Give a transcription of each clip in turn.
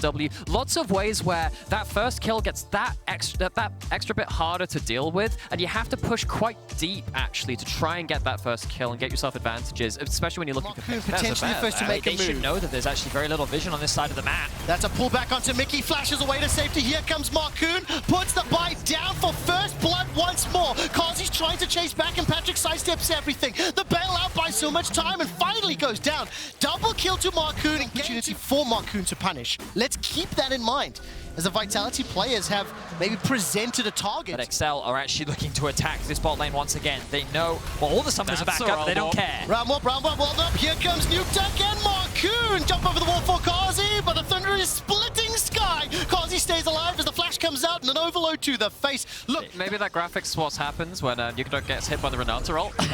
W. Lots of ways where that first kill gets that extra bit harder to deal with, and you have to push quite deep, actually, to try and get that first kill and get yourself advantages, especially when you're looking for potentially first to make a move. They should know that there's actually very little vision on this side of the map. That's a pullback onto Mickey, flashes away to safety. Here comes Marcoon, puts the bite down for first blood once more. Kazi's trying to chase back and Patrick sidesteps everything. The bailout buys so much time and finally goes down. Double kill to Marcoon, opportunity for Marcoon to punish. Let's keep that in mind as the Vitality players have maybe presented a target. But XL are actually looking to attack this bot lane once again. They know, well, all the summoners are back up, but they don't care. Round one, walled up. Here comes Nukeduck and Marcoon. Jump over the wall for Kazi, but the Thunder is splitting sky. Kazi stays alive as the flash comes out and an overload to the face. Look. Maybe that graphics what happens when Nukeduck gets hit by the Renata ult. They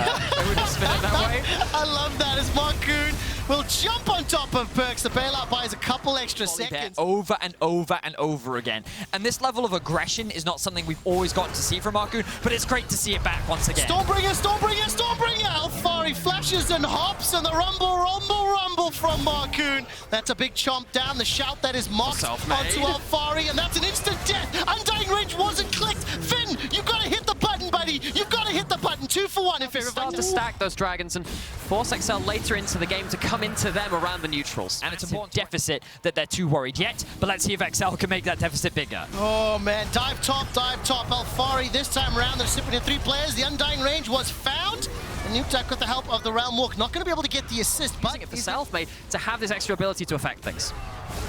would just spin it that way. I love that as Marcoon will jump on top of Perks. The bailout buys a couple extra seconds. Over and over and over again. And this level of aggression is not something we've always gotten to see from Marcoon, but it's great to see it back once again. Stormbringer, Stormbringer, Stormbringer! Alfari flashes and hops, and the rumble from Marcoon. That's a big chomp down. The shout that is mocked onto Alfari, and that's an instant death. Undying range wasn't clicked. Finn, you've got to hit the button, buddy. You've got to hit the button. 2 for 1 in favor of Start to stack those dragons and force XL later into the game to come into them around the neutrals. And it's a important deficit that they're too worried yet, but let's see if XL can make that deficit bigger. Oh man, dive top, Alfari. This time around, they're sipping in 3 players. The Undying range was found. And Nukeduck, with the help of the Realm Walk, not going to be able to get the assist, but using it for Selfmade to have this extra ability to affect things.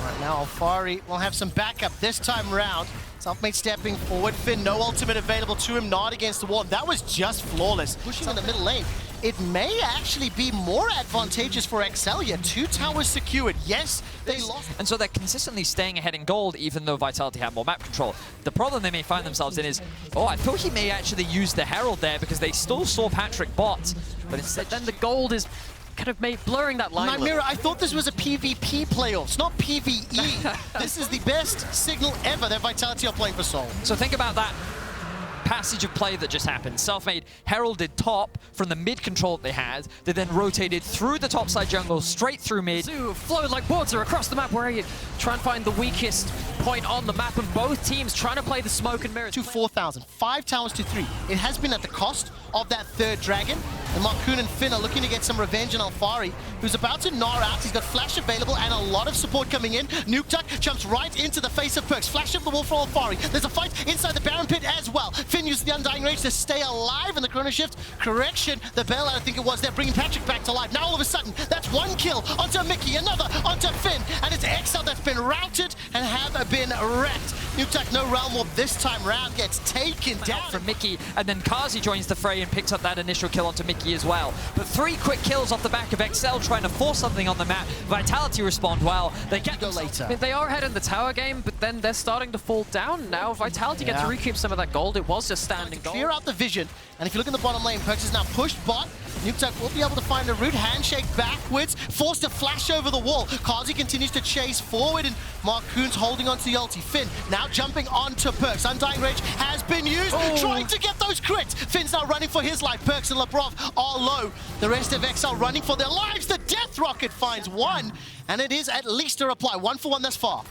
Right now, Alfari will have some backup this time around. Selfmade stepping forward. Finn, no ultimate available to him, not against the wall. That was just flawless. Pushing in the middle lane. It may actually be more advantageous for XL here. 2 towers secured. Yes, they lost. And so they're consistently staying ahead in gold, even though Vitality have more map control. The problem they may find themselves in is, oh, I thought he may actually use the Herald there because they still saw Patrick bot, but instead then the gold is kind of blurring that line. Nymira, I thought this was a PvP playoffs, not PvE. This is the best signal ever that Vitality are playing for Soul. So think about that passage of play that just happened. Selfmade heralded top from the mid control that they had. They then rotated through the topside jungle, straight through mid. Flowed like water across the map where you try and find the weakest point on the map, and both teams trying to play the smoke and mirrors. To 4,000, 5 towers to 3. It has been at the cost of that 3rd dragon. And Marcoon and Finn are looking to get some revenge on Alfari, who's about to gnaw out. He's got flash available and a lot of support coming in. Nukeduck jumps right into the face of Perks. Flash up the wall for Alfari. There's a fight inside the Baron Pit as well. Finn uses the Undying Rage to stay alive in the Chrono Shift. Correction, the bailout, I think it was, they're bringing Patrick back to life. Now all of a sudden, that's 1 kill onto Mickey, another onto Finn, and it's XL that's been routed and have been wrecked. Nukeduck, no Realm Warp this time round, gets taken down from Mickey, and then Kazi joins the fray and picks up that initial kill onto Mickey as well. But 3 quick kills off the back of XL trying to force something on the map. Vitality respond well. They get go later. I mean, they are ahead in the tower game, but then they're starting to fall down now. Vitality get to recoup some of that gold. It was just standing gold. Clear out the vision, and if you look in the bottom lane, Perks is now pushed bot. Nukeduck will be able to find a route, handshake backwards, forced to flash over the wall. Kazi continues to chase forward, and Marcoon's holding onto the ulti. Finn now jumping onto Perks. Undying Rage has been used, trying to get those crits. Finn's now running for his life. Perks and Labrov are low. The rest of XL running for their lives. The Death Rocket finds 1, and it is at least a reply. 1 for 1 thus far.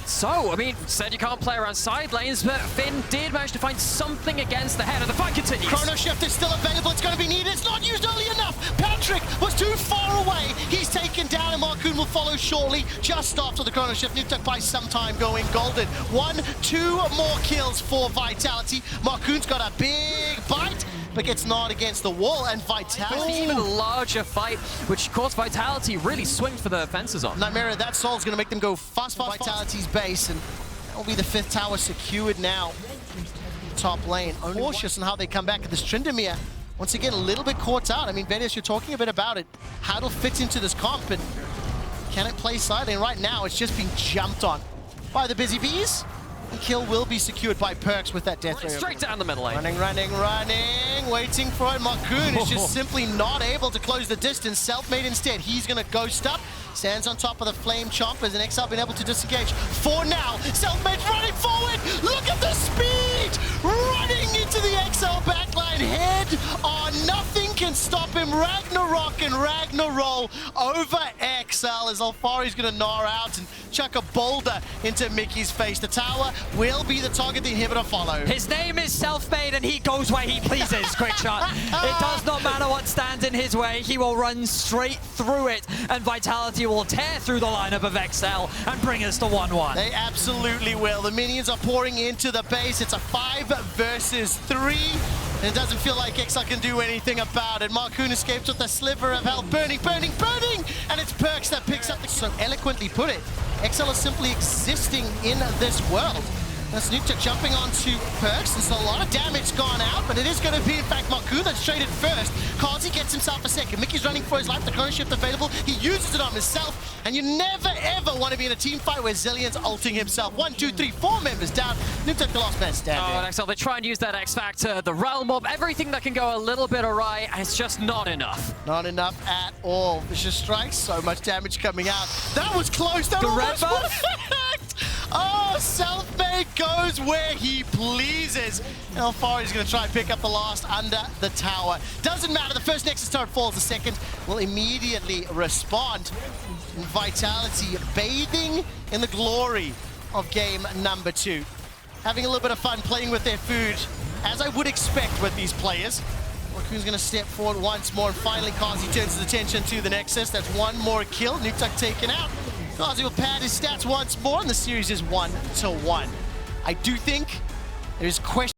So, I mean, said you can't play around side lanes, but Finn did manage to find something against the head, and the fight continues. Chrono Shift is still available. It's going to be needed. It's not used early enough. Patrick was too far away. He's taken down, and Marcoon will follow shortly just after the Chrono Shift. Nukeduck by some time going golden. 1, 2 more kills for Vitality. Marcoon's got a big bite, but gets gnawed against the wall, and Vitality... Even a larger fight, which caused Vitality really swing for the fences on. Nymira, that soul's going to make them go fast. Vitality's base, and that will be the 5th tower secured now. Top lane. Cautious on how they come back at this Tryndamere. Once again, a little bit caught out. I mean, Vedius, you're talking a bit about it. How it'll fit into this comp, and can it play side lane? Right now, it's just being jumped on by the Busy Bees. The kill will be secured by Perks with that death ray. Straight down the middle lane. Running, waiting for it. Marcoon is just simply not able to close the distance. Selfmade instead. He's going to ghost up. Stands on top of the Flame Chompers, and XL been able to disengage for now. Selfmade's running forward. Look at the speed! Running into the XL backline. Head on. Nothing can stop him. Ragnarok and Ragnaroll over XL as Alfari's going to gnaw out and chuck a boulder into Mickey's face. The tower will be the target, the inhibitor follow. His name is self-made and he goes where he pleases, Quick Shot. It does not matter what stands in his way, he will run straight through it, and Vitality will tear through the lineup of XL and bring us to 1-1. They absolutely will. The minions are pouring into the base. It's a 5 versus 3. And it doesn't feel like XL can do anything about it. Marcoon escapes with a sliver of health. Burning, burning, burning! And it's Perks that picks up the... So eloquently put it, XL is simply existing in this world. That's Nukta jumping onto Perks. There's a lot of damage gone out, but it is going to be, in fact, Marcoon that's traded first. Kazi gets himself a second. Mickey's running for his life. The chrono shift available. He uses it on himself. And you never, ever want to be in a team fight where Zillion's ulting himself. 1, 2, 3, 4 members down. Nukta the last man standing. Oh, and XL, they try and use that X Factor, the Realm Orb, everything that can go a little bit awry, and it's just not enough. Not enough at all. Vicious strikes, so much damage coming out. That was close. That The almost red buff? worked. Oh, Selfmade goes where he pleases. And Alfari's going to try and pick up the last under the tower. Doesn't matter. The first Nexus turret falls. The second will immediately respond. Vitality bathing in the glory of game number 2. Having a little bit of fun playing with their food, as I would expect with these players. Marcoon's going to step forward once more, and finally Kazi turns his attention to the Nexus. That's one more kill. Nuktuk taken out. Kazi will pad his stats once more, and the series is 1-1. I do think there's question.